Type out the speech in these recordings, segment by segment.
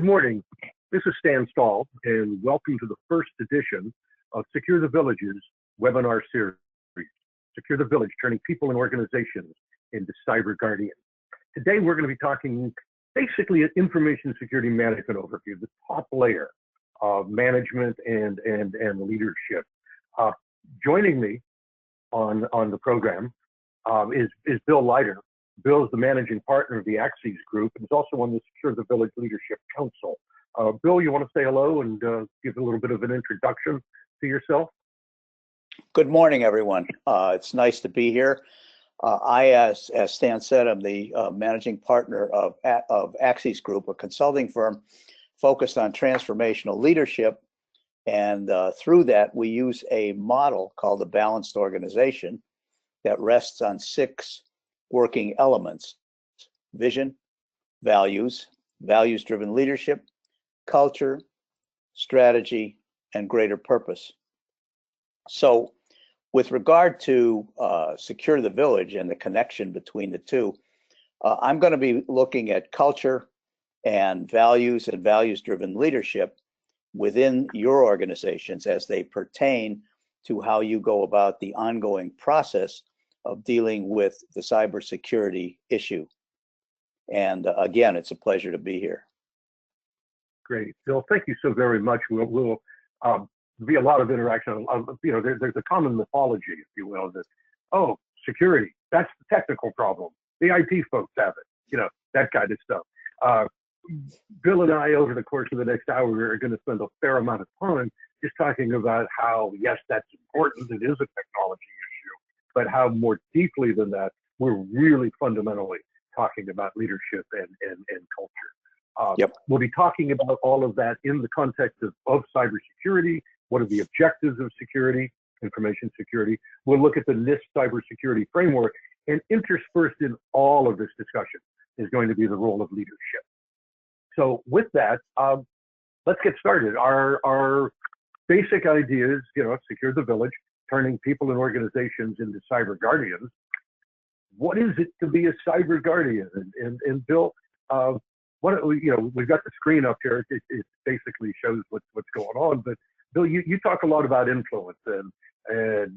Good morning. This is Stahl, and welcome to the first edition of Secure the Village's webinar series, Secure the Village, turning people and organizations into cyber guardians. Today, we're going to be talking basically an information security management overview, the top layer of management and leadership. Joining me on the program is Bill Leider. Bill is the managing partner of the Axies group and is also on the Secure the Village Leadership Council. Bill, you want to say hello and give a little bit of an introduction to yourself? Good morning, everyone. It's nice to be here. As Stan said, I'm the managing partner of Axies Group, a consulting firm focused on transformational leadership. And through that, we use a model called the balanced organization that rests on 6 working elements: vision, values, values-driven leadership, culture, strategy, and greater purpose. So with regard to Secure the Village and the connection between the two, I'm going to be looking at culture and values-driven leadership within your organizations as they pertain to how you go about the ongoing process of dealing with the cybersecurity issue. And again, it's a pleasure to be here. Great, Bill. Thank you so very much. We'll be a lot of interaction. There's a common mythology, if you will, that security, that's the technical problem. The IT folks have it, that kind of stuff. Bill and I, over the course of the next hour, are going to spend a fair amount of time just talking about how, yes, that's important. It is a technology issue, but how more deeply than that, we're really fundamentally talking about leadership and culture. Yep. We'll be talking about all of that in the context of cybersecurity. What are the objectives of security, information security? We'll look at the NIST cybersecurity framework, and interspersed in all of this discussion is going to be the role of leadership. So with that, let's get started. Our basic ideas, Secure the Village, turning people and organizations into cyber guardians. What is it to be a cyber guardian? And Bill, we've got the screen up here. It basically shows what's going on. But Bill, you talk a lot about influence and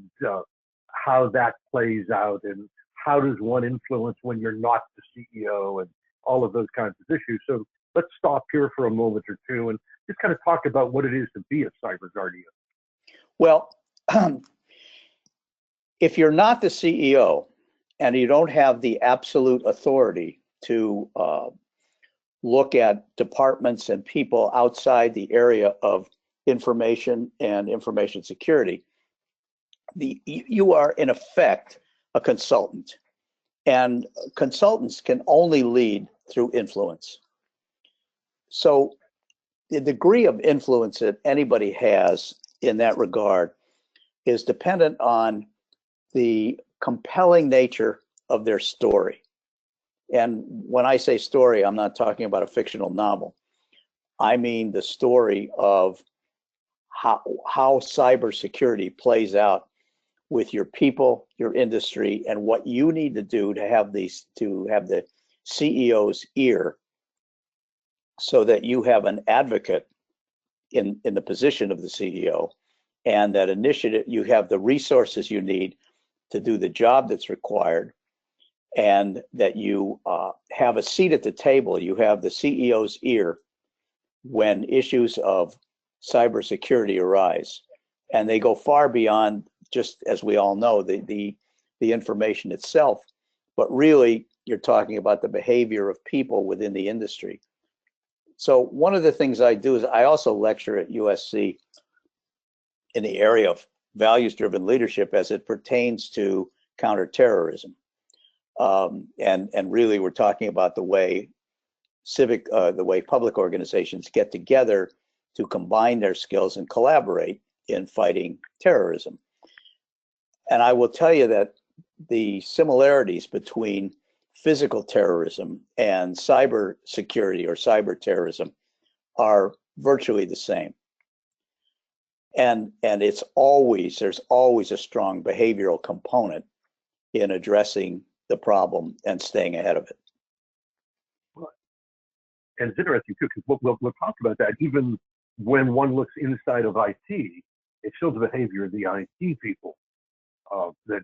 how that plays out, and how does one influence when you're not the CEO, and all of those kinds of issues. So let's stop here for a moment or two and just kind of talk about what it is to be a cyber guardian. Well, if you're not the CEO and you don't have the absolute authority to look at departments and people outside the area of information and information security, you are in effect a consultant, and consultants can only lead through influence. So the degree of influence that anybody has in that regard is dependent on the compelling nature of their story. And when I say story, I'm not talking about a fictional novel. I mean the story of how cybersecurity plays out with your people, your industry, and what you need to do to have the CEO's ear, so that you have an advocate in the position of the CEO, and that initiative, you have the resources you need to do the job that's required, and that you have a seat at the table. You have the CEO's ear when issues of cybersecurity arise, and they go far beyond just, as we all know, the information itself, but really you're talking about the behavior of people within the industry. So one of the things I do is I also lecture at USC in the area of values-driven leadership as it pertains to counterterrorism. And really we're talking about the way public organizations get together to combine their skills and collaborate in fighting terrorism. And I will tell you that the similarities between physical terrorism and cyber security or cyber terrorism are virtually the same. And there's always a strong behavioral component in addressing the problem and staying ahead of it. And it's interesting too, because we'll talk about that. Even when one looks inside of IT, it shows the behavior of the IT people that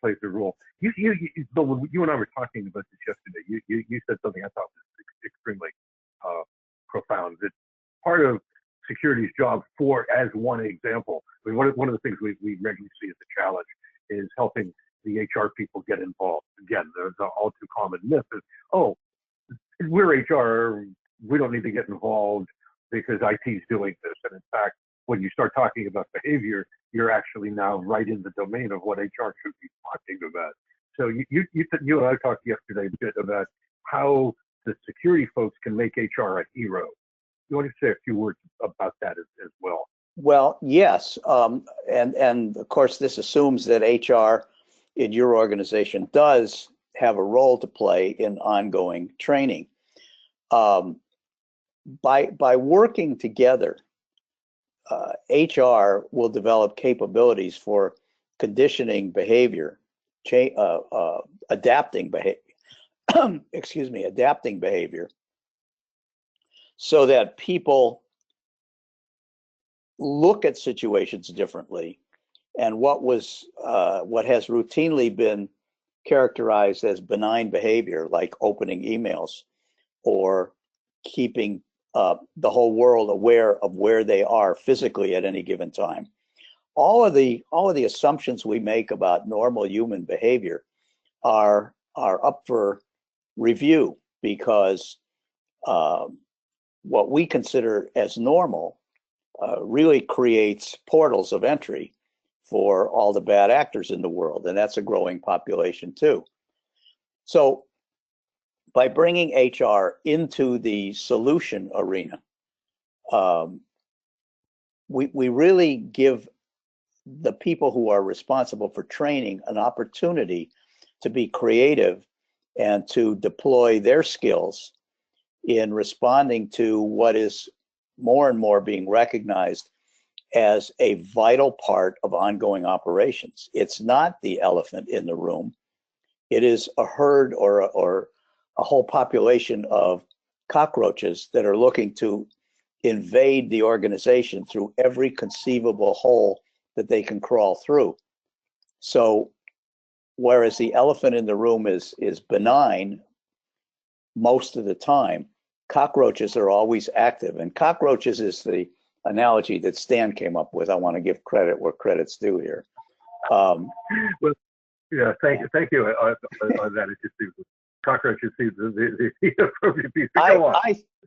plays a role. Bill, when you and I were talking about this yesterday, you said something I thought was extremely profound. That part of security's job, as one example, I mean, one of the things we regularly see as a challenge is helping the HR people get involved. Again, the all too common myth is, oh, we're HR, we don't need to get involved because IT's doing this. And in fact, when you start talking about behavior, you're actually now right in the domain of what HR should be talking about. So you and I talked yesterday a bit about how the security folks can make HR a hero. You want to say a few words about that as well? Well, yes, and of course this assumes that HR in your organization does have a role to play in ongoing training. By working together, HR will develop capabilities for conditioning behavior, adapting behavior, excuse me, adapting behavior, so that people look at situations differently. And what has routinely been characterized as benign behavior, like opening emails or keeping the whole world aware of where they are physically at any given time. All of the assumptions we make about normal human behavior are up for review, because what we consider as normal really creates portals of entry for all the bad actors in the world, and that's a growing population too. So by bringing HR into the solution arena, we really give the people who are responsible for training an opportunity to be creative and to deploy their skills in responding to what is more and more being recognized as a vital part of ongoing operations. It's not the elephant in the room. It is a herd or a whole population of cockroaches that are looking to invade the organization through every conceivable hole that they can crawl through. So whereas the elephant in the room is benign most of the time, cockroaches are always active. And cockroaches is the analogy that Stan came up with. I want to give credit where credit's due here. Well, yeah, thank you on that. It just seems cockroaches seems the appropriate piece.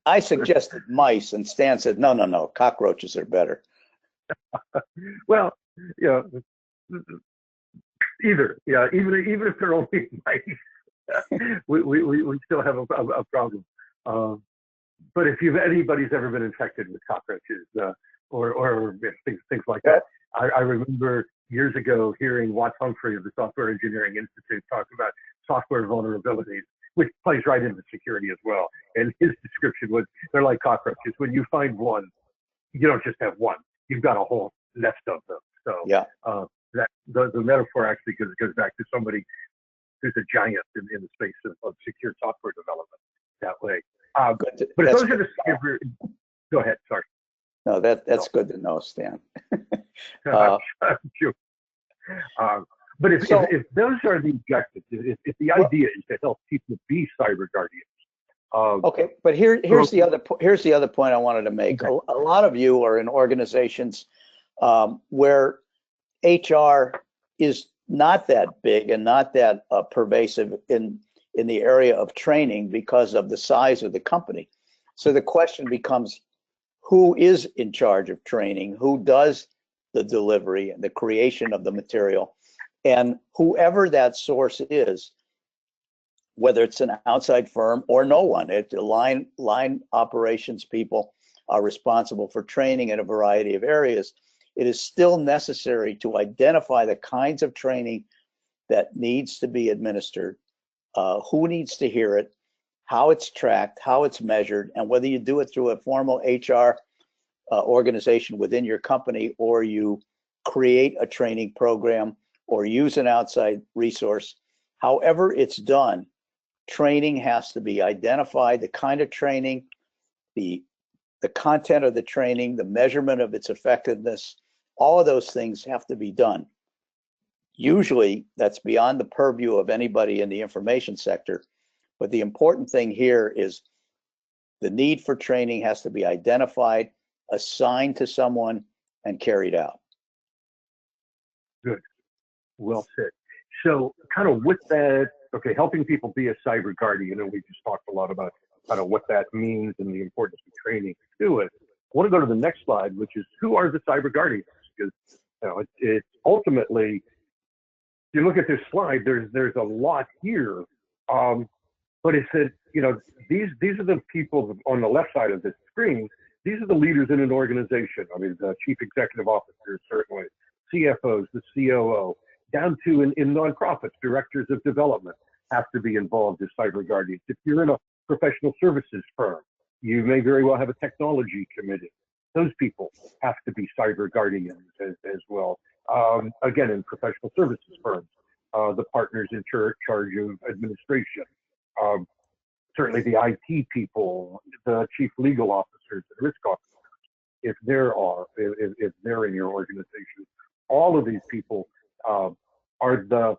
I suggested mice, and Stan said, no, cockroaches are better. Well, yeah, even if they're only mice, we still have a problem. But if anybody's ever been infected with cockroaches or things like that, I remember years ago hearing Watts Humphrey of the Software Engineering Institute talk about software vulnerabilities, which plays right into security as well. And his description was, they're like cockroaches. When you find one, you don't just have one, you've got a whole nest of them. So yeah, that the metaphor actually goes back to somebody who's a giant in the space of secure software development that way. But if those are the go ahead, sorry. No, that's good to know, Stan. Sure. But if those are the objectives, if the idea is to help people be cyber guardians. Okay, but here's the other point I wanted to make. Okay. A lot of you are in organizations where HR is not that big and not that pervasive in the area of training because of the size of the company. So the question becomes, who is in charge of training? Who does the delivery and the creation of the material? And whoever that source is, whether it's an outside firm or no one, line operations people are responsible for training in a variety of areas. It is still necessary to identify the kinds of training that needs to be administered, who needs to hear it, how it's tracked, how it's measured, and whether you do it through a formal HR organization within your company, or you create a training program or use an outside resource. However it's done, training has to be identified, the kind of training, the content of the training, the measurement of its effectiveness, all of those things have to be done. Usually that's beyond the purview of anybody in the information sector. But the important thing here is the need for training has to be identified, assigned to someone, and carried out. Good. Well said. So kind of with that, okay, helping people be a cyber guardian, and we just talked a lot about kind of what that means and the importance of training to do it. I want to go to the next slide, which is who are the cyber guardians? Because it's ultimately, if you look at this slide, there's a lot here, but it's that, these are the people on the left side of this screen. These are the leaders in an organization. I mean, the chief executive officers, certainly, CFOs, the COO, down to in nonprofits, directors of development have to be involved as cyber guardians. If you're in a professional services firm, you may very well have a technology committee. Those people have to be cyber guardians as well. Again, in professional services firms, the partners in charge of administration, certainly the IT people, the chief legal officers, and risk officers, if they're in your organization. All of these people are the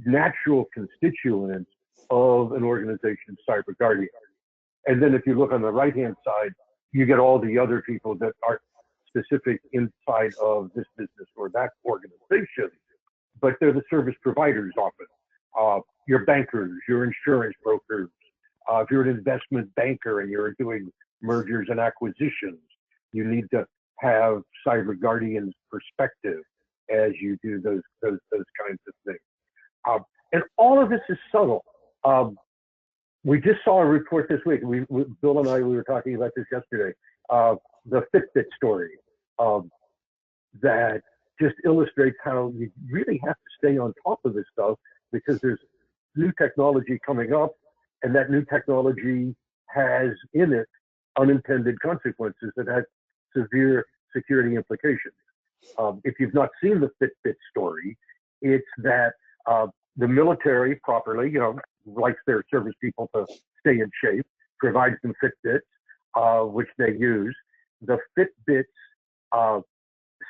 natural constituents of an organization's cyber guardian. And then if you look on the right-hand side, you get all the other people that are specific inside of this business or that organization, but they're the service providers often. Your bankers, your insurance brokers, if you're an investment banker and you're doing mergers and acquisitions, you need to have cyber guardians perspective as you do those kinds of things. And all of this is subtle. We just saw a report this week. Bill and I, we were talking about this yesterday. The Fitbit story that just illustrates how you really have to stay on top of this stuff because there's new technology coming up, and that new technology has in it unintended consequences that has severe security implications. If you've not seen the Fitbit story, it's that the military properly, likes their service people to stay in shape, provides them Fitbits, which they use. The Fitbits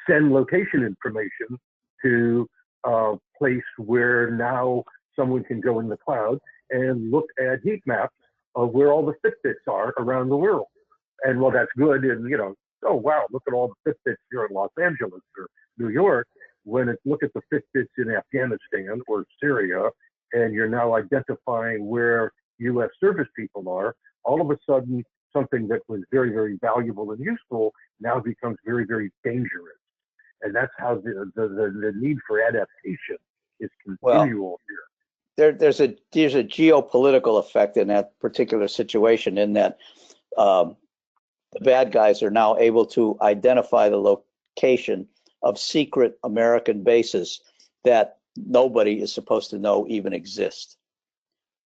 send location information to a place where now someone can go in the cloud and look at heat maps of where all the Fitbits are around the world. And well, that's good. And, oh, wow, look at all the Fitbits here in Los Angeles or New York. When it's look at the Fitbits in Afghanistan or Syria, and you're now identifying where U.S. service people are, all of a sudden, something that was very, very valuable and useful now becomes very, very dangerous. And that's how the need for adaptation is continual here. There's a geopolitical effect in that particular situation in that the bad guys are now able to identify the location of secret American bases that nobody is supposed to know even exist.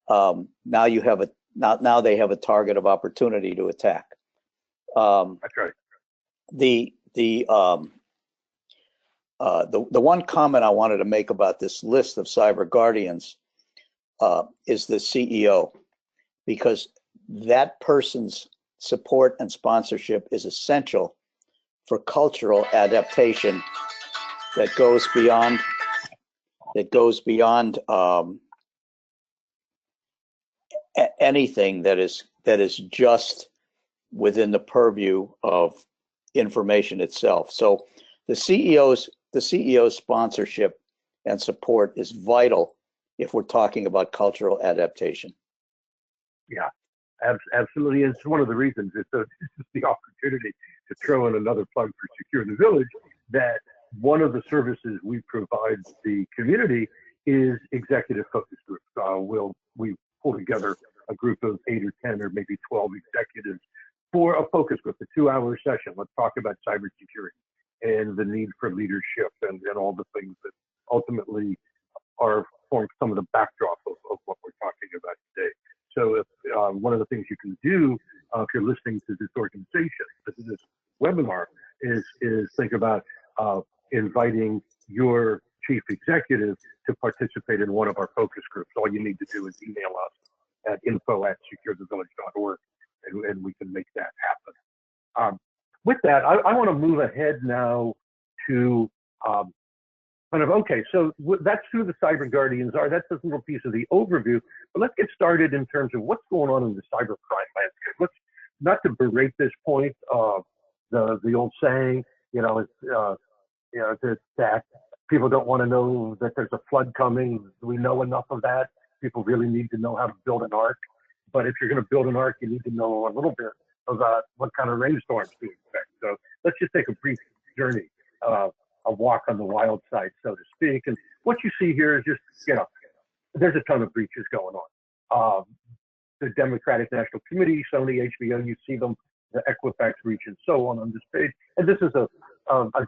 Now they have a target of opportunity to attack. That's right. The one comment I wanted to make about this list of cyber guardians is the CEO, because that person's support and sponsorship is essential for cultural adaptation that goes beyond anything that is just within the purview of information itself. So the CEO's sponsorship and support is vital if we're talking about cultural adaptation. Yeah, absolutely. And it's one of the reasons it's the opportunity to throw in another plug for SecureTheVillage, that one of the services we provide the community is executive focus groups. We pull together a group of 8 or 10 or maybe 12 executives for a focus group, a 2-hour session. Let's talk about cybersecurity and the need for leadership and all the things that ultimately form some of the backdrop of what we're talking about today. So if, one of the things you can do if you're listening to this organization, this webinar, is think about inviting your chief executive to participate in one of our focus groups. All you need to do is email us at info@securethevillage.org, and we can make that happen. With that, I want to move ahead now to okay, so that's who the cyber guardians are. That's a little piece of the overview, but let's get started in terms of what's going on in the cybercrime landscape. Let's not to berate this point, the old saying, that people don't want to know that there's a flood coming. We know enough of that. People really need to know how to build an ark. But if you're going to build an ark, you need to know a little bit about what kind of rainstorms to expect. So let's just take a brief journey, a walk on the wild side, so to speak. And what you see here is just, there's a ton of breaches going on. The Democratic National Committee, Sony, HBO, you see them, the Equifax breach, and so on this page. And this is a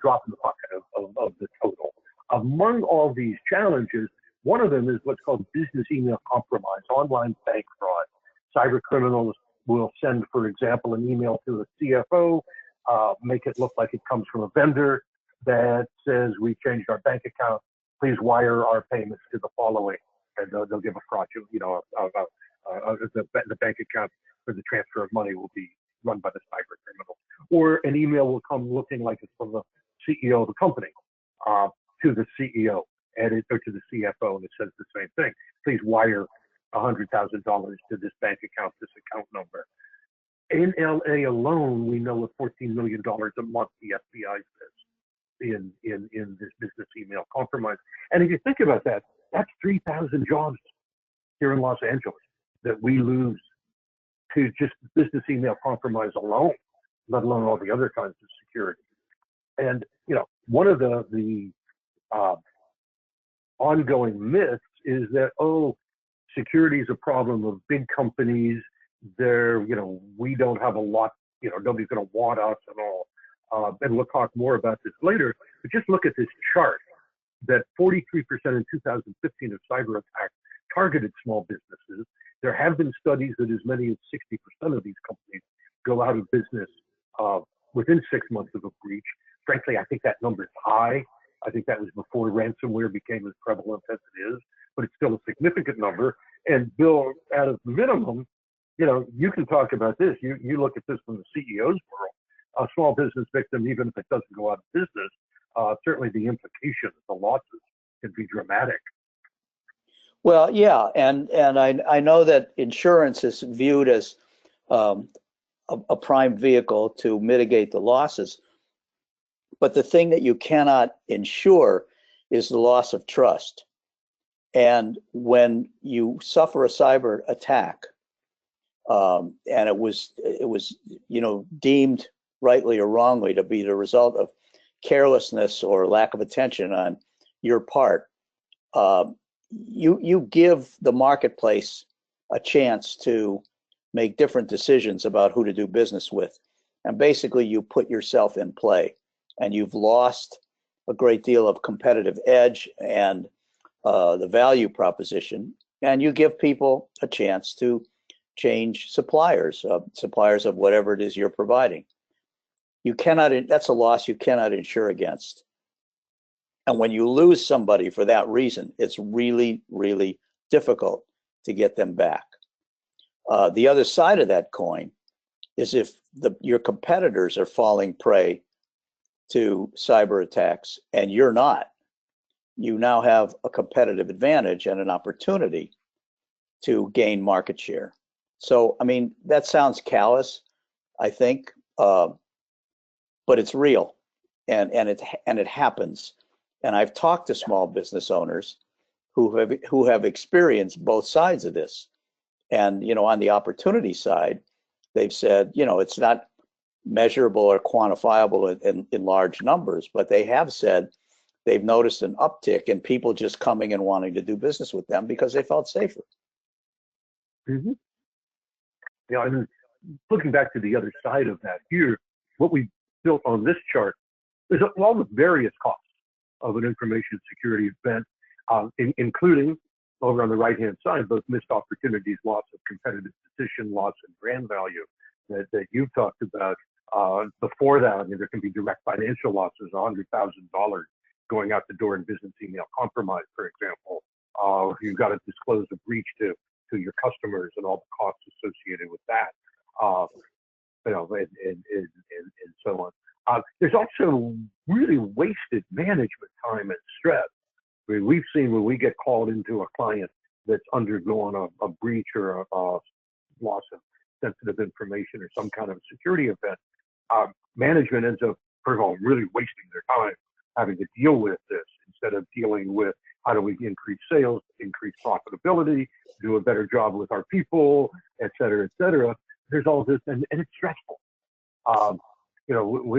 drop in the bucket of the total. Among all these challenges, one of them is what's called business email compromise, online bank fraud. Cyber criminals will send, for example, an email to a CFO, make it look like it comes from a vendor that says, we changed our bank account, please wire our payments to the following. And they'll give a fraudulent, the bank account for the transfer of money will be run by the cyber criminal. Or an email will come looking like it's from the CEO of the company to the CEO or to the CFO, and it says the same thing. Please wire $100,000 to this bank account, this account number. In LA alone, we know of $14 million a month the FBI says in this business email compromise. And if you think about that, that's 3,000 jobs here in Los Angeles that we lose to just business email compromise alone, let alone all the other kinds of security. And one of the ongoing myths is that, security is a problem of big companies. We don't have a lot, nobody's going to want us and all. And we'll talk more about this later. But just look at this chart that 43% in 2015 of cyber attacks targeted small businesses. There have been studies that as many as 60% of these companies go out of business within 6 months of a breach. Frankly, I think that number is high. I think that was before ransomware became as prevalent as it is, but it's still a significant number. And Bill, at a minimum, you can talk about this. You look at this from the CEO's world. A small business victim, even if it doesn't go out of business, certainly the implications, the losses can be dramatic. Well, yeah, and I know that insurance is viewed as a prime vehicle to mitigate the losses, but the thing that you cannot insure is the loss of trust. And when you suffer a cyber attack, and it was deemed rightly or wrongly to be the result of carelessness or lack of attention on your part, you give the marketplace a chance to make different decisions about who to do business with. And basically you put yourself in play, and you've lost a great deal of competitive edge and the value proposition, and you give people a chance to change suppliers of whatever it is you're providing. That's a loss you cannot insure against. And when you lose somebody for that reason, it's really, really difficult to get them back. The other side of that coin is if your competitors are falling prey to cyber attacks and you're not, you now have a competitive advantage and an opportunity to gain market share. So, I mean, that sounds callous, I think, but it's real, and it happens. And I've talked to small business owners who have experienced both sides of this. And on the opportunity side, they've said, it's not measurable or quantifiable in large numbers, but they have said they've noticed an uptick in people just coming and wanting to do business with them because they felt safer. Mm-hmm. And looking back to the other side of that here, what we built on this chart is all the various costs of an information security event, including over on the right-hand side, both missed opportunities, loss of competitive position, loss in brand value that you've talked about. Before that, I mean, there can be direct financial losses, $100,000 going out the door in business email compromise, for example. You've got to disclose a breach to your customers and all the costs associated with that. and so on. There's also really wasted management time and stress. I mean, we've seen when we get called into a client that's undergone a breach or a loss of sensitive information or some kind of security event, management ends up, first of all, really wasting their time having to deal with this instead of dealing with how do we increase sales, increase profitability, do a better job with our people, et cetera, et cetera. There's all this, and it's stressful.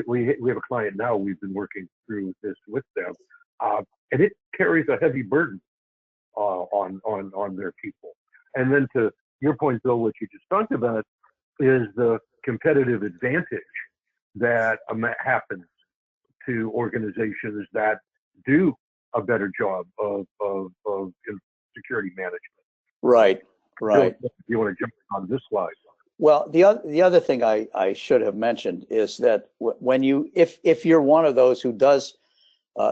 We have a client now, we've been working through this with them, and it carries a heavy burden on their people. And then to your point, Bill, what you just talked about is the competitive advantage that happens to organizations that do a better job of security management. Right, right. Bill, you want to jump on this slide? Well, the other thing I should have mentioned is that when if you're one of those who does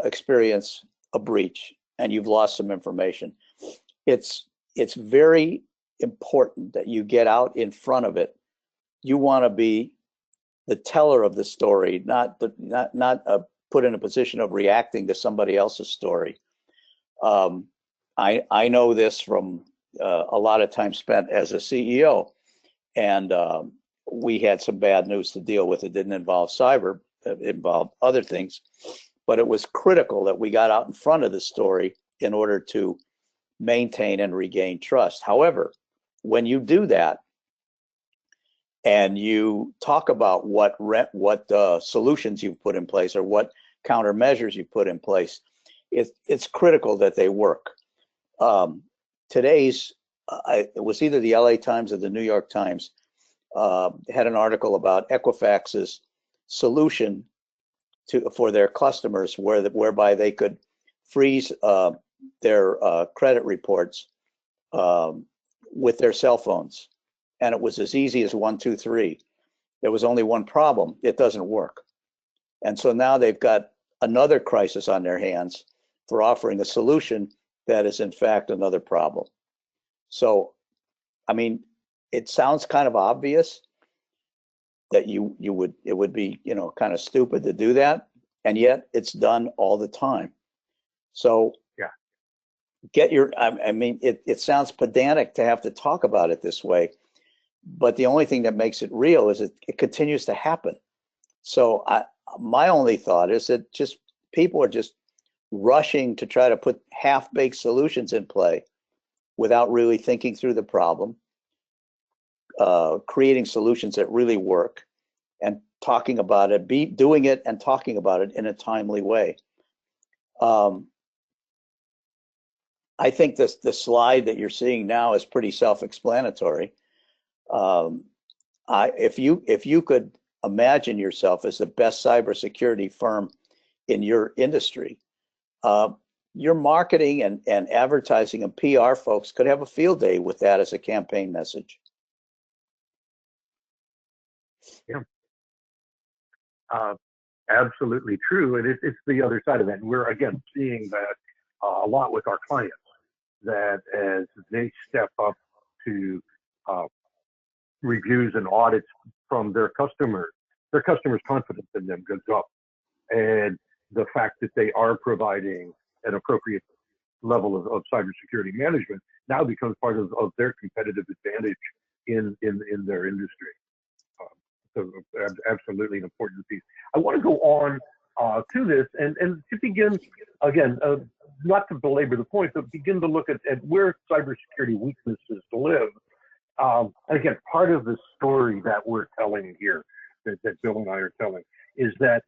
experience a breach and you've lost some information, it's very important that you get out in front of it. You want to be the teller of the story, not put in a position of reacting to somebody else's story. I know this from a lot of time spent as a CEO, and we had some bad news to deal with. It didn't involve cyber, it involved other things, but it was critical that we got out in front of the story in order to maintain and regain trust. However, when you do that and you talk about what solutions you've put in place or what countermeasures you put in place, it's critical that they work. Today's, it was either the LA Times or the New York Times, had an article about Equifax's solution for their customers whereby they could freeze their credit reports with their cell phones. And it was as easy as 1, 2, 3. There was only one problem: it doesn't work. And so now they've got another crisis on their hands for offering a solution that is in fact another problem. So, I mean, it sounds kind of obvious that it would be, kind of stupid to do that, and yet it's done all the time. So yeah, I mean, it sounds pedantic to have to talk about it this way, but the only thing that makes it real is it continues to happen. So my only thought is that just people are just rushing to try to put half-baked solutions in play without really thinking through the problem, creating solutions that really work, and talking about it, doing it and talking about it in a timely way. I think the slide that you're seeing now is pretty self-explanatory. If you could imagine yourself as the best cybersecurity firm in your industry, your marketing and advertising and PR folks could have a field day with that as a campaign message. Yeah, absolutely true. And it's the other side of that. And we're, again, seeing that a lot with our clients, that as they step up to reviews and audits from their customers' confidence in them goes up. And the fact that they are providing an appropriate level of cybersecurity management now becomes part of their competitive advantage in their industry. So absolutely an important piece. I want to go on to this and to begin, again, not to belabor the point, but begin to look at where cybersecurity weaknesses live. Again, part of the story that we're telling here, that Bill and I are telling, is that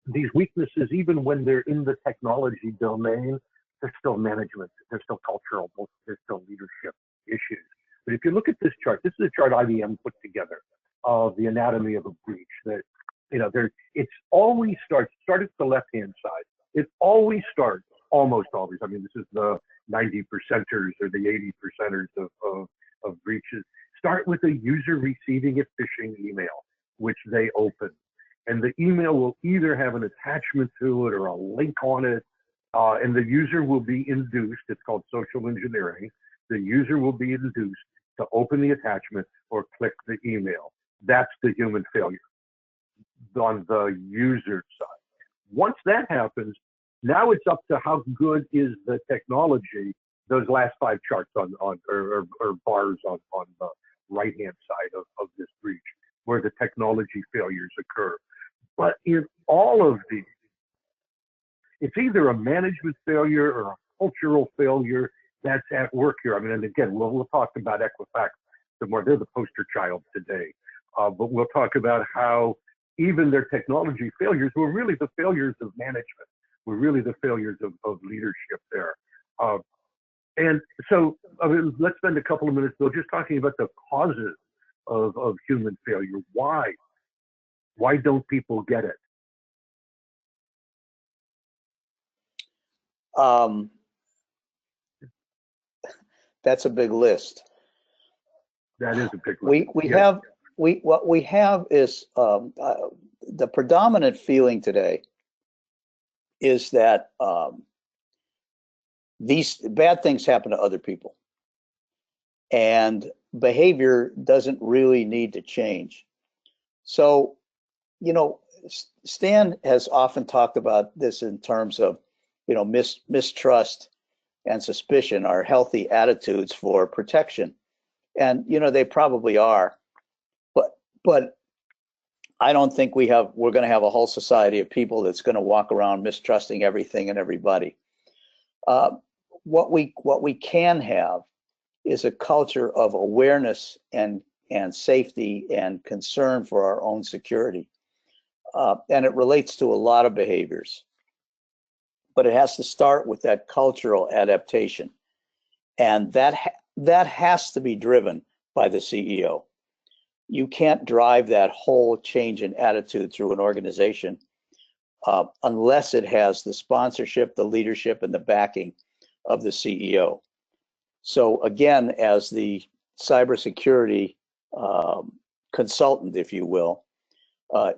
these weaknesses, even when they're in the technology domain, they're still management, they're still cultural, they're still leadership issues. But if you look at this chart, this is a chart IBM put together of the anatomy of a breach. That it's always start at the left-hand side. It always starts, almost always. I mean, this is the 90%ers or the 80%ers of breaches. Start with a user receiving a phishing email, which they open. And the email will either have an attachment to it or a link on it, and the user will be induced, it's called social engineering, the user will be induced to open the attachment or click the email. That's the human failure on the user side. Once that happens, now it's up to how good is the technology. Those last 5 charts or bars on the right-hand side of this breach, where the technology failures occur. But in all of these, it's either a management failure or a cultural failure that's at work here. I mean, and again, we'll talk about Equifax some more. They're the poster child today. But we'll talk about how even their technology failures were really the failures of management, were really the failures of leadership there. And so let's spend a couple of minutes, though, just talking about the causes of human failure. Why? Why don't people get it? That's a big list. That is a big list. What we have is the predominant feeling today is that these bad things happen to other people, and behavior doesn't really need to change. So, you know, Stan has often talked about this in terms of, you know, mistrust and suspicion are healthy attitudes for protection. And, you know, they probably are. But I don't think we're going to have a whole society of people that's going to walk around mistrusting everything and everybody. What we can have is a culture of awareness and safety and concern for our own security. And it relates to a lot of behaviors. But it has to start with that cultural adaptation. And that has to be driven by the CEO. You can't drive that whole change in attitude through an organization unless it has the sponsorship, the leadership, and the backing of the CEO. So again, as the cybersecurity consultant, if you will,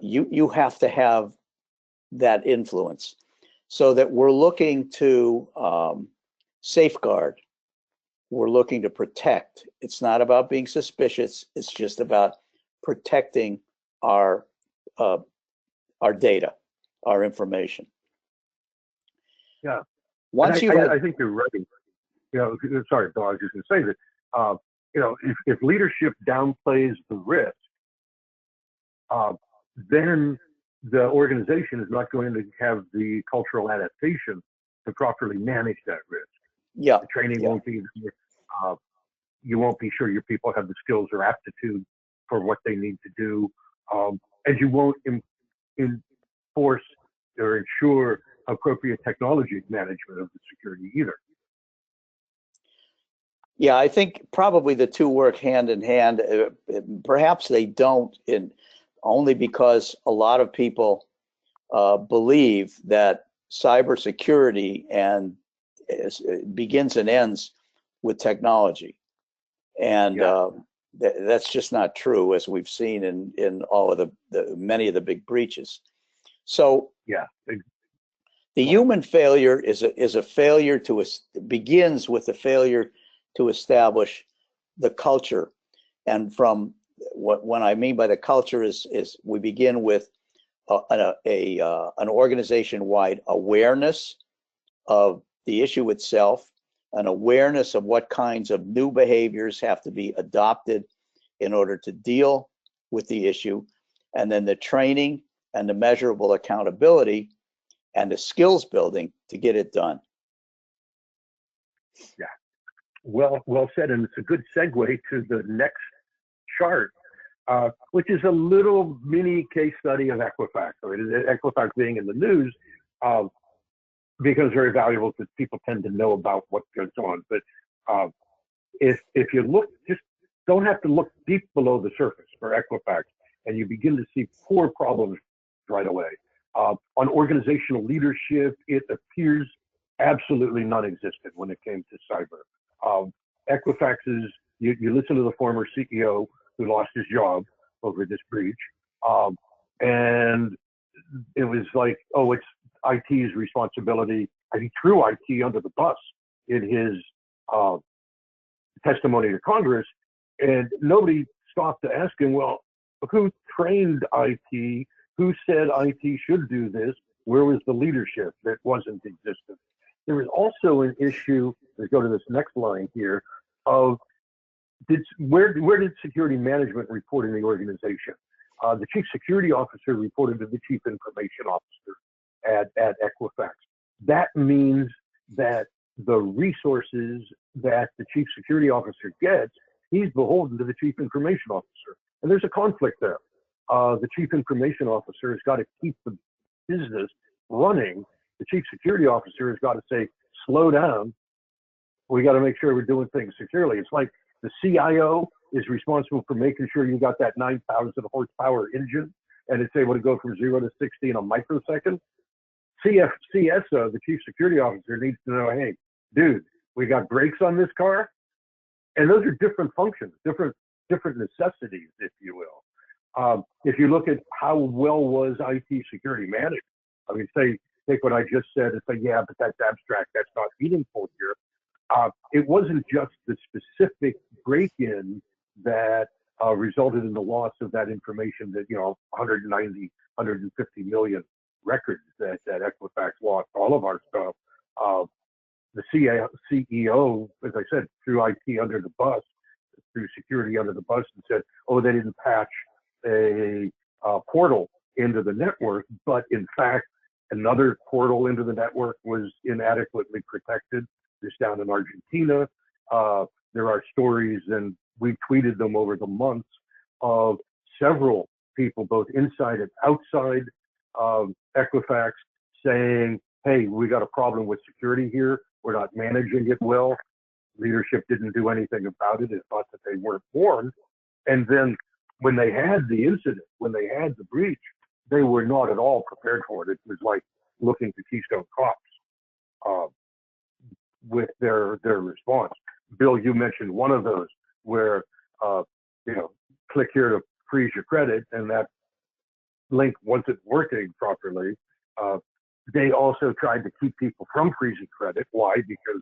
you have to have that influence so that we're looking to safeguard. We're looking to protect. It's not about being suspicious. It's just about protecting our data, our information. Yeah. Once I think you're right. You know, sorry, Bill, I was just going to say that. You know, if leadership downplays the risk, then the organization is not going to have the cultural adaptation to properly manage that risk. Yeah. The training won't be there. You won't be sure your people have the skills or aptitude for what they need to do. And you won't enforce or ensure appropriate technology management of the security either. Yeah, I think probably the two work hand in hand. Perhaps they don't, only because a lot of people believe that cybersecurity begins and ends with technology, and that's just not true, as we've seen in all of many of the big breaches. So the human failure is a failure begins with the failure to establish the culture. And from what I mean by the culture is we begin with an organization-wide awareness of the issue itself, an awareness of what kinds of new behaviors have to be adopted in order to deal with the issue, and then the training and the measurable accountability and the skills building to get it done. Yeah, well said, and it's a good segue to the next chart, which is a little mini case study of Equifax. I mean, Equifax being in the news becomes very valuable because people tend to know about what goes on. But if you look, just don't have to look deep below the surface for Equifax, and you begin to see core problems right away. On organizational leadership, it appears absolutely non-existent when it came to cyber. Equifax's, you listen to the former CEO who lost his job over this breach, and it was like, oh, it's IT's responsibility. And he threw IT under the bus in his testimony to Congress, and nobody stopped to ask him, well, who trained IT, who said IT should do this, where was the leadership that wasn't existent. There was also an issue, let's go to this next line here, of where did security management report in the organization? The chief security officer reported to the chief information officer at Equifax. That means that the resources that the chief security officer gets, he's beholden to the chief information officer. And there's a conflict there. The chief information officer has got to keep the business running. The chief security officer has got to say, slow down. We got to make sure we're doing things securely. It's like the CIO is responsible for making sure you got that 9,000 horsepower engine and it's able to go from 0 to 60 in a microsecond. CSO, the chief security officer, needs to know, hey, dude, we got brakes on this car. And those are different functions, different necessities, if you will. If you look at how well was IT security managed, I mean, take what I just said and say, yeah, but that's abstract, that's not meaningful here. It wasn't just the specific break-in that resulted in the loss of that information that, 190, 150 million records that Equifax lost, all of our stuff. The CEO, as I said, threw IT under the bus, threw security under the bus and said, oh, they didn't patch a portal into the network, but in fact, another portal into the network was inadequately protected. This down in Argentina. There are stories, and we tweeted them over the months, of several people, both inside and outside Equifax, saying, hey, we got a problem with security here. We're not managing it well. Leadership didn't do anything about it. It thought that they weren't warned. And then when they had the incident, when they had the breach, they were not at all prepared for it. It was like looking to Keystone Cops with their response. Bill, you mentioned one of those where, click here to freeze your credit, and that link wasn't working properly. They also tried to keep people from freezing credit. Why? Because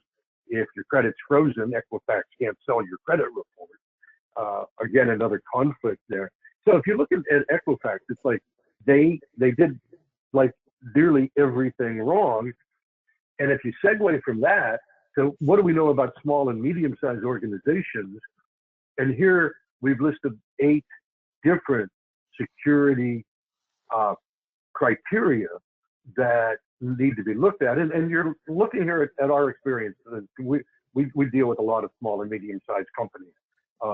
if your credit's frozen, Equifax can't sell your credit report. Again, another conflict there. So if you look at Equifax, it's like they did like nearly everything wrong. And if you segue from that, so what do we know about small and medium-sized organizations? And here we've listed 8 different security criteria that need to be looked at. And you're looking here at our experience. We deal with a lot of small and medium-sized companies,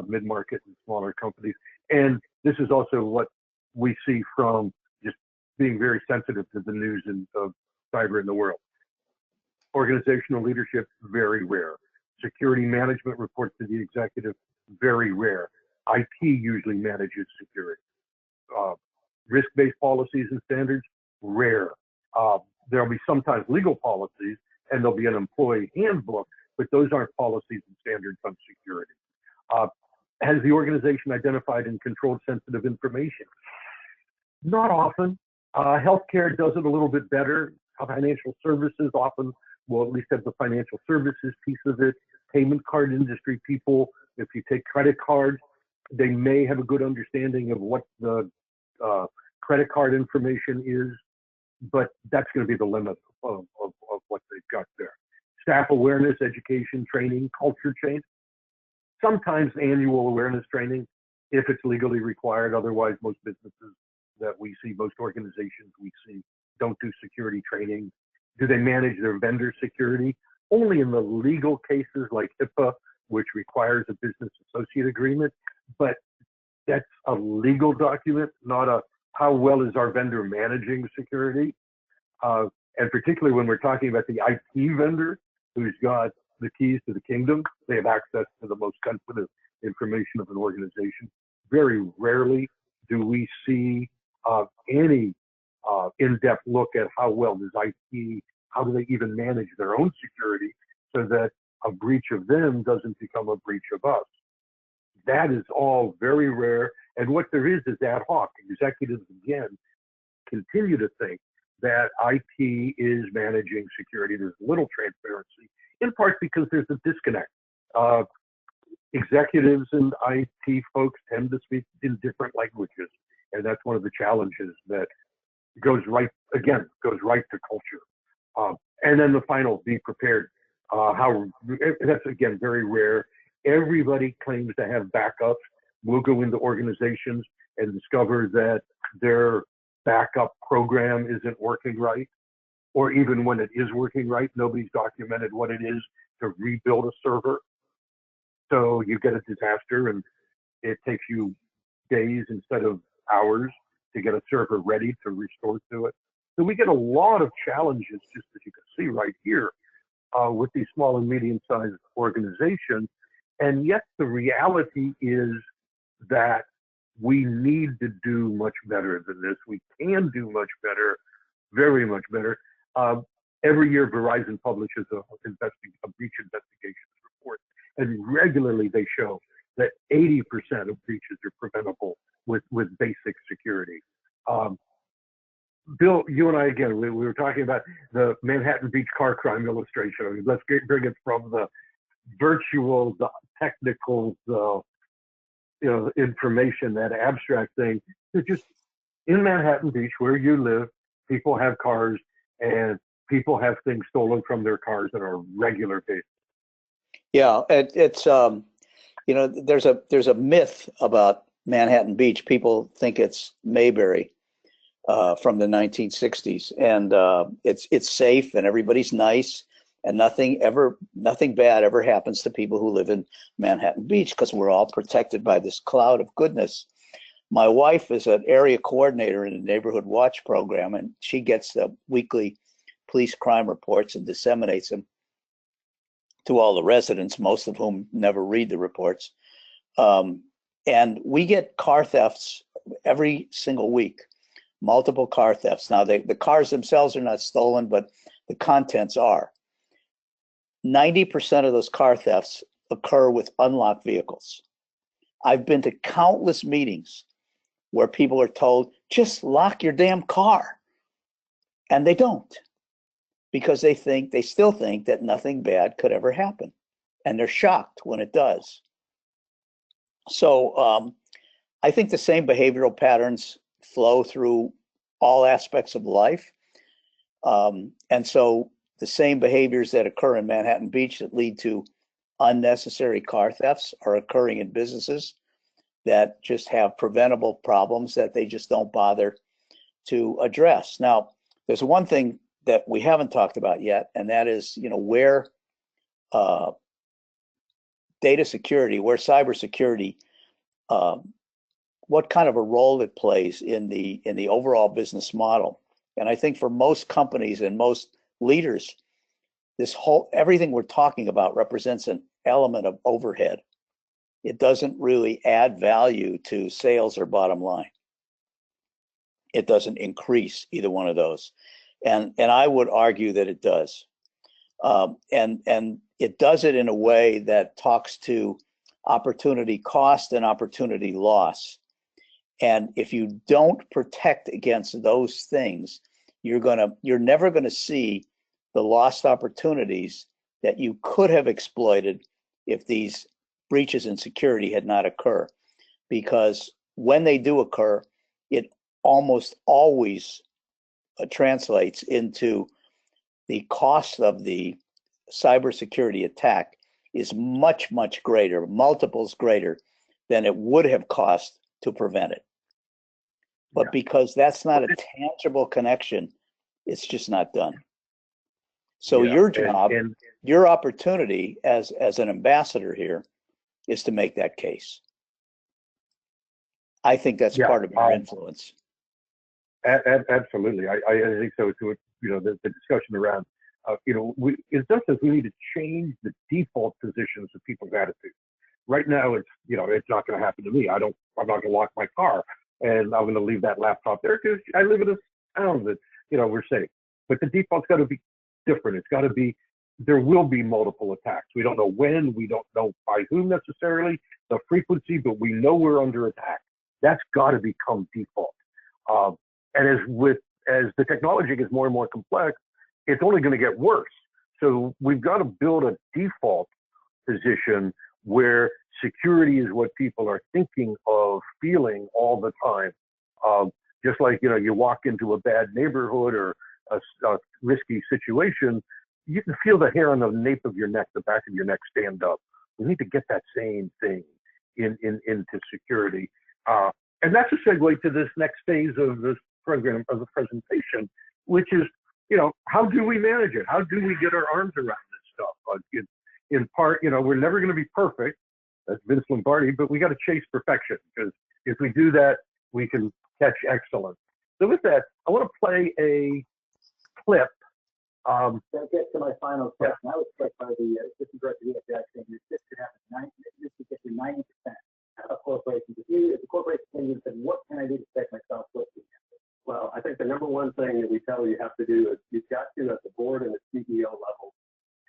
mid-market and smaller companies. And this is also what we see from just being very sensitive to the news of cyber in the world. Organizational leadership, very rare. Security management reports to the executive, very rare. IT usually manages security. Risk-based policies and standards, rare. There'll be sometimes legal policies and there'll be an employee handbook, but those aren't policies and standards on security. Has the organization identified and controlled sensitive information? Not often. Healthcare does it a little bit better. Financial services often will at least have the financial services piece of it. Payment card industry people, if you take credit cards, they may have a good understanding of what the credit card information is, but that's going to be the limit of what they've got there. Staff awareness, education, training, culture change. Sometimes annual awareness training, if it's legally required. Otherwise, most businesses that we see, most organizations we see, don't do security training. Do they manage their vendor security? Only in the legal cases like HIPAA, which requires a business associate agreement, but that's a legal document, not a how well is our vendor managing security. And particularly when we're talking about the IT vendor who's got the keys to the kingdom, they have access to the most sensitive information of an organization. Very rarely do we see any in-depth look at how well does IT, how do they even manage their own security so that a breach of them doesn't become a breach of us. That is all very rare. And what there is ad hoc. Executives, again, continue to think that IT is managing security. There's little transparency, in part because there's a disconnect. executives and IT folks tend to speak in different languages, and that's one of the challenges that goes right to culture. And then the final, be prepared. That's again very rare. Everybody claims to have backups. We'll go into organizations and discover that their backup program isn't working right, or even when it is working right, nobody's documented what it is to rebuild a server. So you get a disaster and it takes you days instead of hours to get a server ready to restore to it. So we get a lot of challenges, just as you can see right here, with these small and medium-sized organizations. And yet the reality is that we need to do much better than this. We can do much better, very much better. Every year, Verizon publishes a breach investigations report, and regularly they show that 80% of breaches are preventable with basic security. Bill, you and I, again, we were talking about the Manhattan Beach car crime illustration. I mean, let's bring it from the virtual, the technical, the information, that abstract thing. It's just in Manhattan Beach, where you live, people have cars, and people have things stolen from their cars on a regular basis. Yeah, it's there's a myth about Manhattan Beach. People think it's Mayberry from the 1960s, and it's safe and everybody's nice, and nothing bad ever happens to people who live in Manhattan Beach because we're all protected by this cloud of goodness. My wife is an area coordinator in the Neighborhood Watch program, and she gets the weekly police crime reports and disseminates them to all the residents, most of whom never read the reports. And we get car thefts every single week, multiple car thefts. Now, the cars themselves are not stolen, but the contents are. 90% of those car thefts occur with unlocked vehicles. I've been to countless meetings where people are told, just lock your damn car. And they don't, because they still think that nothing bad could ever happen. And they're shocked when it does. So I think the same behavioral patterns flow through all aspects of life. And so the same behaviors that occur in Manhattan Beach that lead to unnecessary car thefts are occurring in businesses that just have preventable problems that they just don't bother to address. Now, there's one thing that we haven't talked about yet, and that is, where data security, where cybersecurity, what kind of a role it plays in the overall business model. And I think for most companies and most leaders, everything we're talking about represents an element of overhead. It doesn't really add value to sales or bottom line. It doesn't increase either one of those. And I would argue that it does. And it does it in a way that talks to opportunity cost and opportunity loss. And if you don't protect against those things, you're never gonna see the lost opportunities that you could have exploited if these breaches in security had not occurred. Because when they do occur, it almost always translates into the cost of the cybersecurity attack is much, much greater, multiples greater than it would have cost to prevent it. But because that's not a tangible connection, it's just not done. So your job, your opportunity as an ambassador here is to make that case. I think that's part of your influence. Absolutely, I think so too. The discussion around, it's just as we need to change the default positions of people's attitudes. Right now, it's not going to happen to me. I'm not going to lock my car, and I'm going to leave that laptop there because I live in a town that we're safe. But the default's got to be different. It's got to be. There will be multiple attacks. We don't know when. We don't know by whom necessarily, the frequency, but we know we're under attack. That's got to become default. And as the technology gets more and more complex, it's only going to get worse. So we've got to build a default position where security is what people are thinking of, feeling all the time. Just like, you walk into a bad neighborhood or a risky situation, you can feel the hair on the nape of your neck, the back of your neck stand up. We need to get that same thing into security. And that's a segue to this next phase of this program, of the presentation, which is, how do we manage it? How do we get our arms around this stuff? In part, we're never going to be perfect. That's Vince Lombardi, but we got to chase perfection, because if we do that, we can catch excellence. So with that, I want to play a clip. To get to my final question, I was struck by the assistant director of the FBI saying this could happen 90% of corporations. If the corporation came and said, what can I do to protect myself? Well, I think the number one thing that we tell you have to do is you've got to, at the board and the CEO level,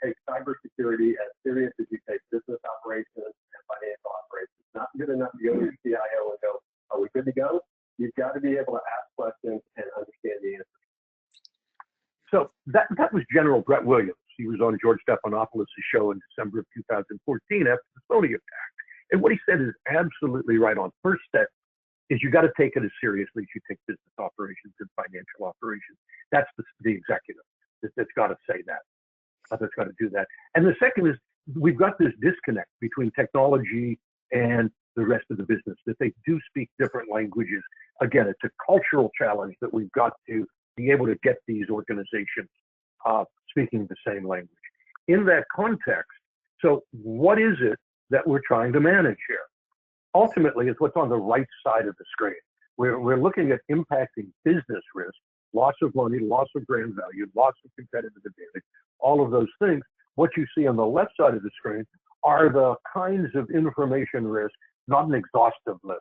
take cybersecurity as serious as you take business operations and financial operations. It's not good enough to go to your CIO and go, are we good to go? You've got to be able to ask questions and understand the answers. So that was General Brett Williams. He was on George Stephanopoulos' show in December of 2014 after the Sony attack. And what he said is absolutely right on. First step is you got to take it as seriously as you take business operations and financial operations. That's the executive that's got to say that. That's got to do that. And the second is we've got this disconnect between technology and the rest of the business, that they do speak different languages. Again, it's a cultural challenge that we've got to be able to get these organizations speaking the same language. In that context, so what is it that we're trying to manage here? Ultimately, it's what's on the right side of the screen. We're looking at impacting business risk, loss of money, loss of brand value, loss of competitive advantage, all of those things. What you see on the left side of the screen are the kinds of information risk, not an exhaustive list.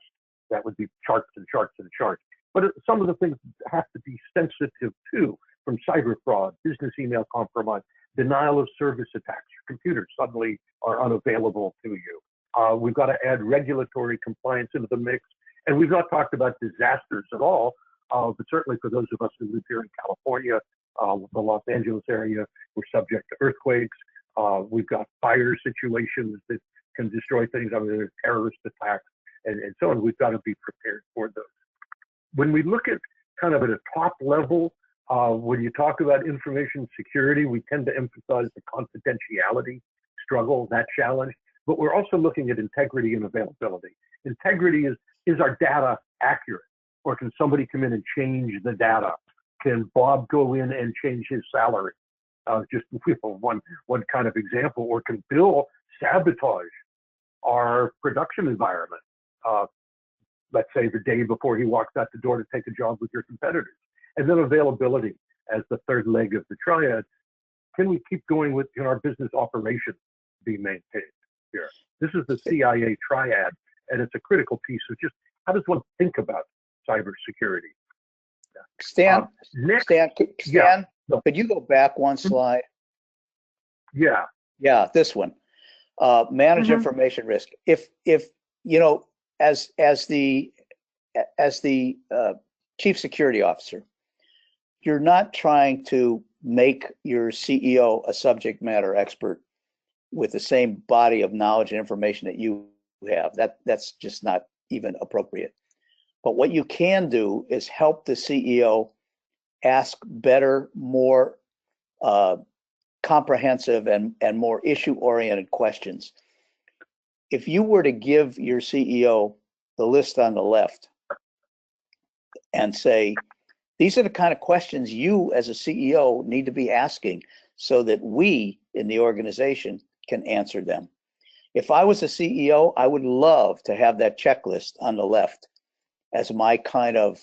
That would be charts and charts and charts. But some of the things have to be sensitive too, from cyber fraud, business email compromise, denial of service attacks. Your computers suddenly are unavailable to you. We've got to add regulatory compliance into the mix. And we've not talked about disasters at all, but certainly for those of us who live here in California, the Los Angeles area, we're subject to earthquakes. We've got fire situations that can destroy things. I mean, there's terrorist attacks and so on. We've got to be prepared for those. When we look at kind of at a top level, when you talk about information security, we tend to emphasize the confidentiality struggle, that challenge, but we're also looking at integrity and availability. Integrity is our data accurate, or can somebody come in and change the data? Can Bob go in and change his salary? Just one kind of example. Or can Bill sabotage our production environment? Let's say the day before he walks out the door to take a job with your competitors. And then availability as the third leg of the triad. Can we keep going with our business operations being maintained here? This is the CIA triad, and it's a critical piece of just how does one think about cybersecurity? Stan, Yeah. could you go back one slide? Yeah. Yeah, this one. Manage information risk. If as the chief security officer, you're not trying to make your CEO a subject matter expert with the same body of knowledge and information that you have. That's just not even appropriate. But what you can do is help the CEO ask better, more comprehensive and more issue-oriented questions. If you were to give your CEO the list on the left and say, these are the kind of questions you as a CEO need to be asking so that we in the organization can answer them. If I was a CEO, I would love to have that checklist on the left as my kind of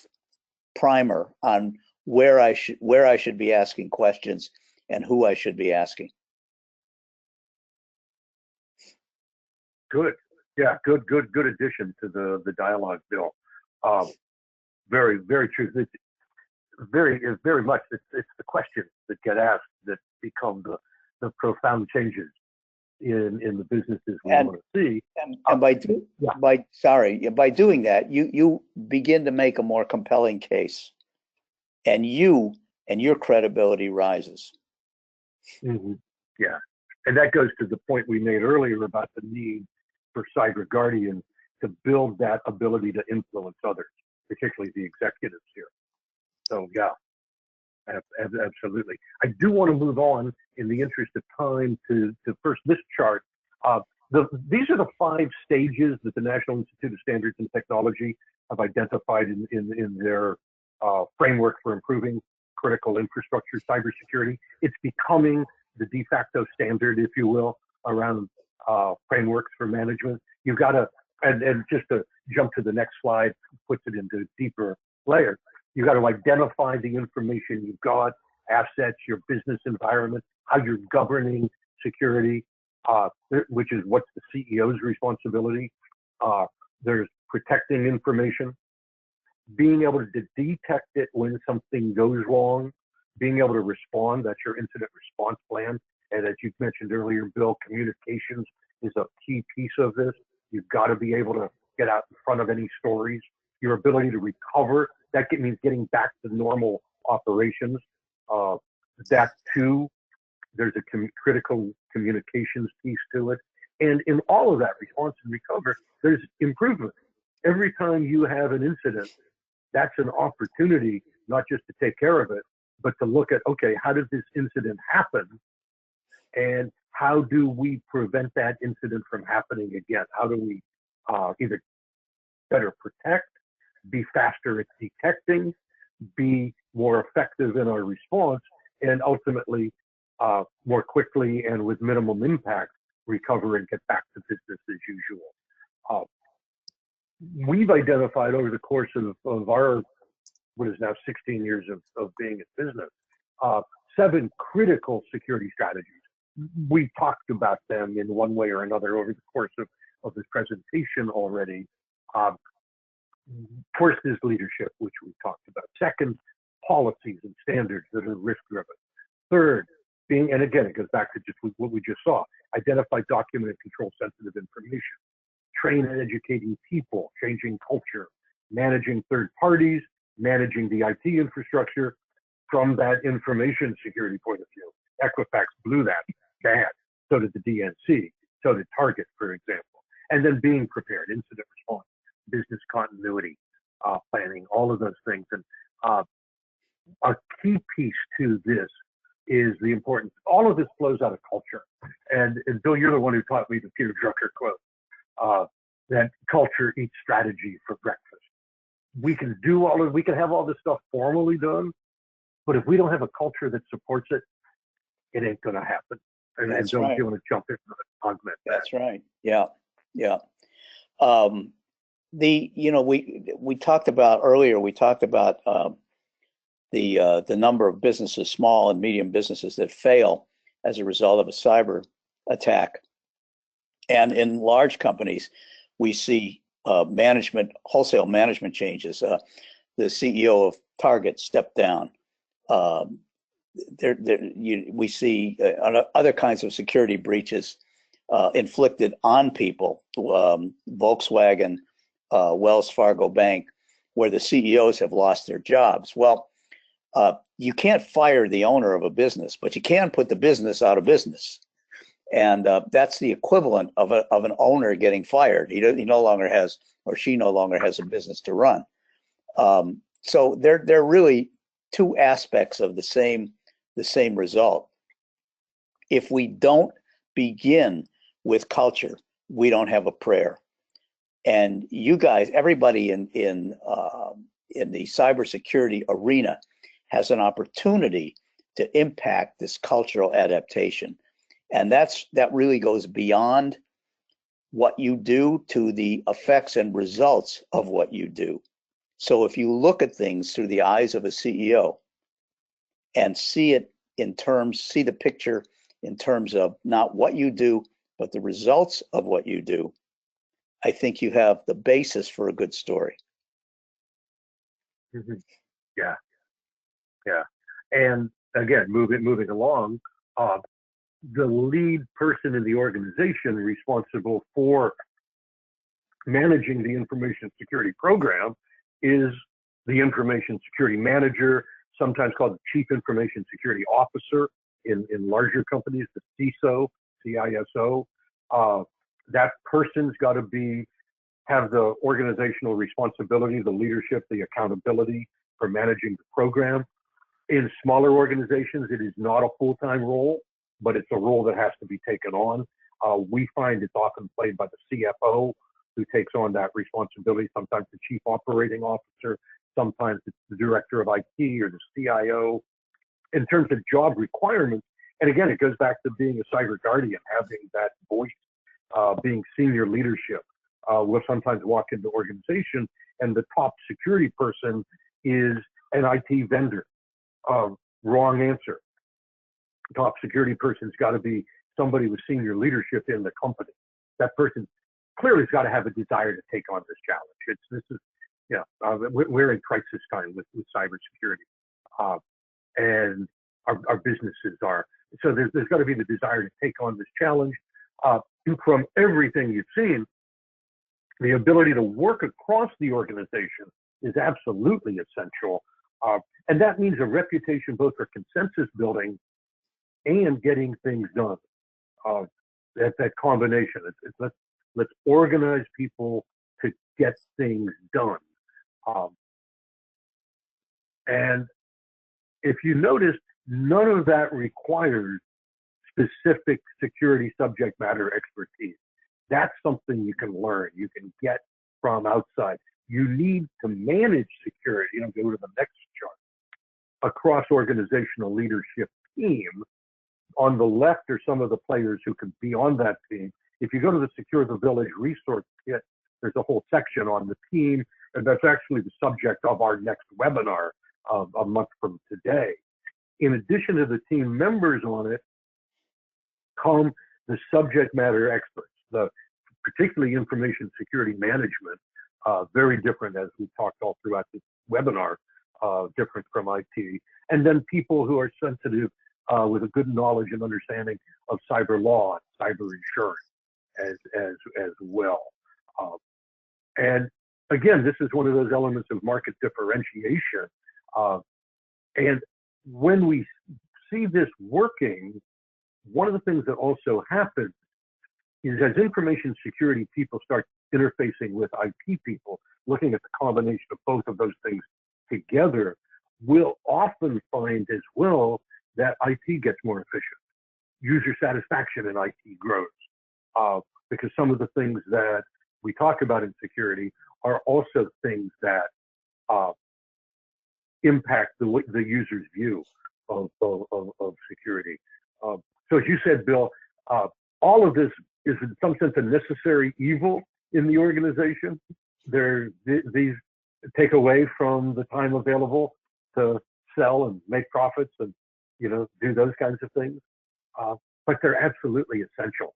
primer on where I should be asking questions and who I should be asking. Good. Yeah, good addition to the dialogue, Bill. Very, very true. It's very much it's the questions that get asked that become the profound changes in the businesses we want to see. And by doing that, you begin to make a more compelling case, and your credibility rises. Yeah, and that goes to the point we made earlier about the need for cyber guardians to build that ability to influence others, particularly the executives here. So yeah, absolutely. I do want to move on in the interest of time to first this chart. These are the 5 stages that the National Institute of Standards and Technology have identified in their framework for improving critical infrastructure cybersecurity. It's becoming the de facto standard, if you will, around frameworks for management. You've got to, and just to jump to the next slide, puts it into deeper layers. You've got to identify the information you've got, assets, your business environment, how you're governing security, which is what's the CEO's responsibility. There's protecting information, being able to detect it when something goes wrong, being able to respond. That's your incident response plan. And as you mentioned earlier, Bill, communications is a key piece of this. You've got to be able to get out in front of any stories. Your ability to recover, that means getting back to normal operations. That too, there's a critical communications piece to it. And in all of that response and recover, there's improvement. Every time you have an incident, that's an opportunity, not just to take care of it, but to look at, okay, how did this incident happen? And how do we prevent that incident from happening again? How do we either better protect, be faster at detecting, be more effective in our response, and ultimately more quickly and with minimum impact recover and get back to business as usual. We've identified over the course of our, what is now 16 years of being in business, 7 critical security strategies. We talked about them in one way or another over the course of this presentation already. First is leadership, which we talked about. Second, policies and standards that are risk-driven. Third, and again, it goes back to just what we just saw, identify, document, and control sensitive information. Train and educating people, changing culture, managing third parties, managing the IT infrastructure from that information security point of view. Equifax blew that bad. So did the DNC. So did Target, for example. And then being prepared, incident response, business continuity, planning, all of those things. And a key piece to this is the importance. All of this flows out of culture. And Bill, you're the one who taught me the Peter Drucker quote, that culture eats strategy for breakfast. We can do we can have all this stuff formally done, but if we don't have a culture that supports it, it ain't going to happen. And That's don't right. you want to jump in and augment that? That's right. Yeah. Yeah. We talked about earlier, we talked about the number of businesses, small and medium businesses, that fail as a result of a cyber attack. And in large companies, we see wholesale management changes. The CEO of Target stepped down. We see other kinds of security breaches inflicted on people. Volkswagen, Wells Fargo Bank, where the CEOs have lost their jobs. Well, you can't fire the owner of a business, but you can put the business out of business. And that's the equivalent of an owner getting fired. He no longer has, or she no longer has, a business to run. So they're really 2 aspects of the same result. If we don't begin with culture, we don't have a prayer. And you guys, everybody in the cybersecurity arena has an opportunity to impact this cultural adaptation. And that really goes beyond what you do to the effects and results of what you do. So if you look at things through the eyes of a CEO and see the picture in terms of not what you do, but the results of what you do, I think you have the basis for a good story. Mm-hmm. Yeah. Yeah. And again, moving along, the lead person in the organization responsible for managing the information security program is the information security manager, sometimes called the chief information security officer in larger companies, the CISO, CISO. that person's got to have the organizational responsibility, the leadership, the accountability for managing the program. In smaller organizations, it is not a full-time role, but it's a role that has to be taken on. We find it's often played by the CFO, who takes on that responsibility, sometimes the chief operating officer, sometimes it's the director of IT or the CIO. In terms of job requirements, and again, it goes back to being a cyber guardian, having that voice, being senior leadership. We'll sometimes walk into the organization and the top security person is an IT vendor. Wrong answer. Top security person's got to be somebody with senior leadership in the company. That person clearly has got to have a desire to take on this challenge. We're in crisis time with cybersecurity, and our businesses are. So there's got to be the desire to take on this challenge. From everything you've seen, the ability to work across the organization is absolutely essential. And that means a reputation both for consensus building and getting things done. That combination. Let's organize people to get things done. And if you notice, none of that requires specific security subject matter expertise. That's something you can learn, you can get from outside. You need to manage security, go to the next chart, across organizational leadership team. On the left are some of the players who can be on that team. If you go to the SecureTheVillage resource kit, there's a whole section on the team, and that's actually the subject of our next webinar a month from today. In addition to the team members on it, come the subject matter experts, particularly information security management, very different, as we talked all throughout this webinar, different from IT. And then people who are sensitive with a good knowledge and understanding of cyber law and cyber insurance as well. And again, this is one of those elements of market differentiation. And when we see this working, one of the things that also happens is as information security people start interfacing with IT people, looking at the combination of both of those things together, we'll often find as well that IT gets more efficient. User satisfaction in IT grows because some of the things that we talk about in security are also things that impact the user's view of security. So as you said, Bill, all of this is in some sense a necessary evil in the organization. These take away from the time available to sell and make profits and do those kinds of things, but they're absolutely essential.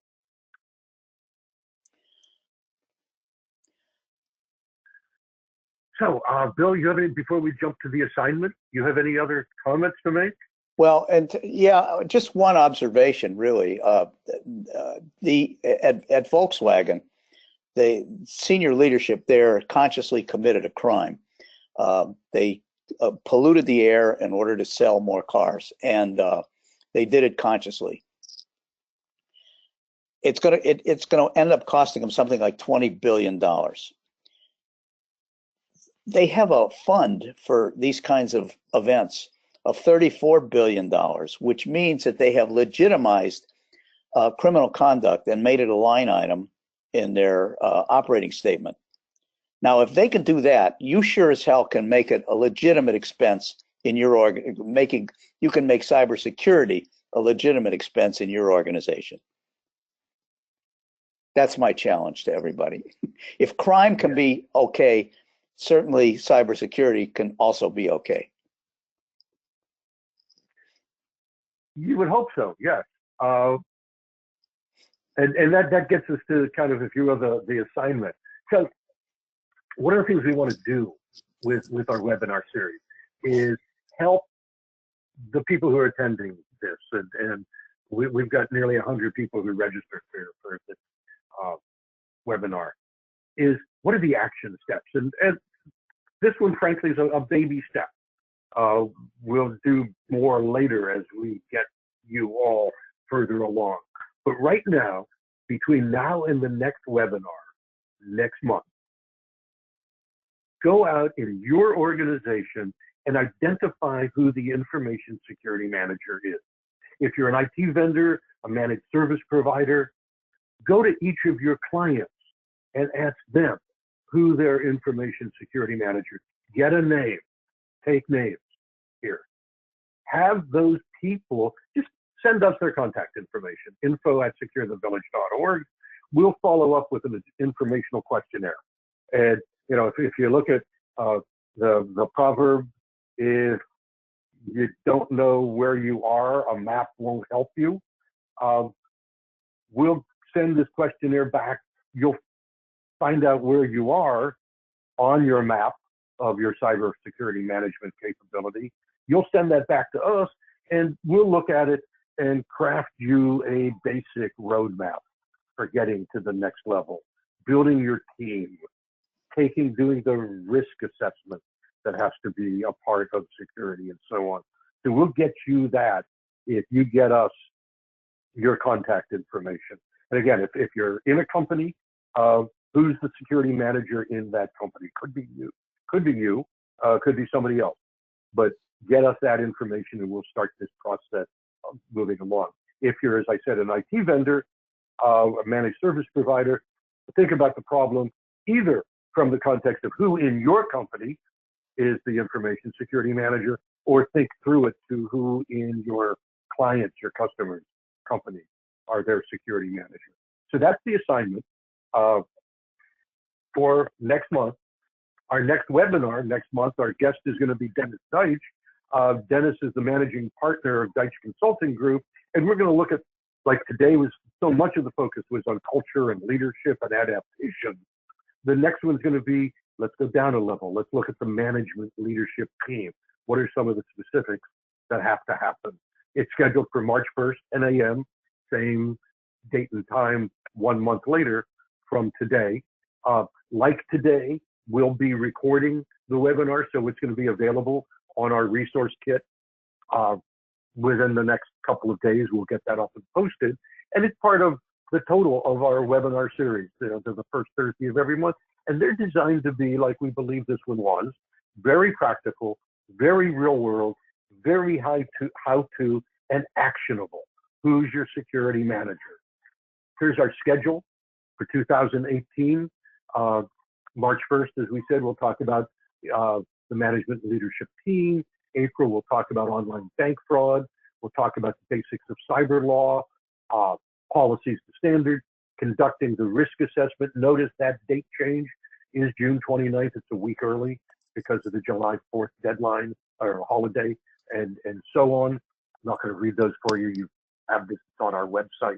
So, Bill, you have any, before we jump to the assignment, you have any other comments to make? Well, and yeah, just one observation, really. At Volkswagen, the senior leadership there consciously committed a crime. They polluted the air in order to sell more cars, and they did it consciously. It's gonna end up costing them something like $20 billion. They have a fund for these kinds of events of $34 billion, which means that they have legitimized criminal conduct and made it a line item in their operating statement. Now, if they can do that, you sure as hell can make it a legitimate expense in your you can make cybersecurity a legitimate expense in your organization. That's my challenge to everybody. If crime can be okay, certainly cybersecurity can also be okay. You would hope so, yes. And that gets us to kind of, if you will, the assignment. So one of the things we want to do with our webinar series is help the people who are attending this. And we've got nearly 100 people who registered for this webinar. Is what are the action steps? And this one, frankly, is a baby step. We'll do more later as we get you all further along. But right now, between now and the next webinar, next month, go out in your organization and identify who the information security manager is. If you're an IT vendor, a managed service provider, go to each of your clients and ask them who their information security manager is. Get a name, take names here. Have those people just send us their contact information, info@SecureTheVillage.org. We'll follow up with an informational questionnaire. And if you look at the proverb, if you don't know where you are, a map won't help you. We'll send this questionnaire back. You'll find out where you are on your map of your cybersecurity management capability. You'll send that back to us, and we'll look at it and craft you a basic roadmap for getting to the next level, building your team, doing the risk assessment that has to be a part of security and so on. So we'll get you that if you get us your contact information. And again, if you're in a company, who's the security manager in that company? Could be you, could be somebody else. But get us that information and we'll start this process of moving along. If you're, as I said, an IT vendor, a managed service provider, think about the problem either from the context of who in your company is the information security manager, or think through it to who in your clients, your customers' company are their security manager. So that's the assignment for next month. Our next webinar next month, our guest is going to be Dennis Deitch. Dennis is the managing partner of Deitch Consulting Group, and we're going to look at, like today was so much of the focus was on culture and leadership and adaptation. The next one's going to be, let's go down a level. Let's look at the management leadership team. What are some of the specifics that have to happen? It's scheduled for March 1st, 10 a.m., same date and time 1 month later from today. Like today, we'll be recording the webinar, so it's going to be available on our resource kit. Within the next couple of days, we'll get that up and posted. And it's part of the total of our webinar series. They're the first Thursday of every month. And they're designed to be, like we believe this one was, very practical, very real world, very how-to, and actionable. Who's your security manager? Here's our schedule for 2018. March 1st, as we said, we'll talk about the management and leadership team. April, we'll talk about online bank fraud. We'll talk about the basics of cyber law, policies to standards, conducting the risk assessment. Notice that date change is June 29th. It's a week early because of the July 4th deadline or holiday and so on. I'm not going to read those for you. You have this on our website.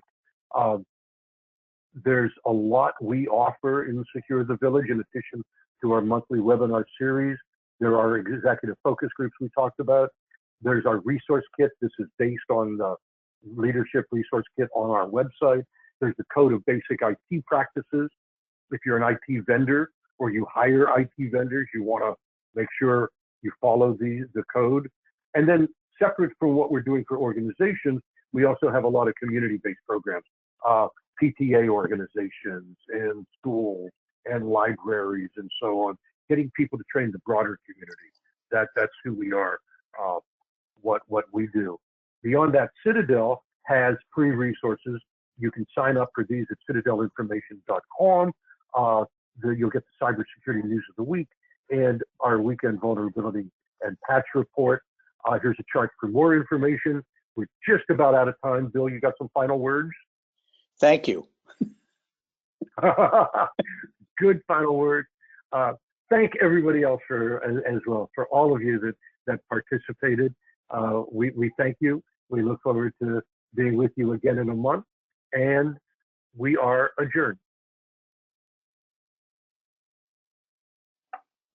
There's a lot we offer in Secure the Village in addition to our monthly webinar series. There are executive focus groups we talked about. There's our resource kit. This is based on the leadership resource kit on our website. There's the code of basic IT practices. If you're an IT vendor or you hire IT vendors, you want to make sure you follow the code. And then separate from what we're doing for organizations, we also have a lot of community-based programs, PTA organizations and schools and libraries and so on, getting people to train the broader community. That's who we are, what we do. Beyond that, Citadel has free resources. You can sign up for these at citadelinformation.com. You'll get the cybersecurity news of the week and our weekend vulnerability and patch report. Here's a chart for more information. We're just about out of time. Bill, you got some final words? Thank you. Good final word. Thank everybody else as well, for all of you that participated. We thank you. We look forward to being with you again in a month, and we are adjourned.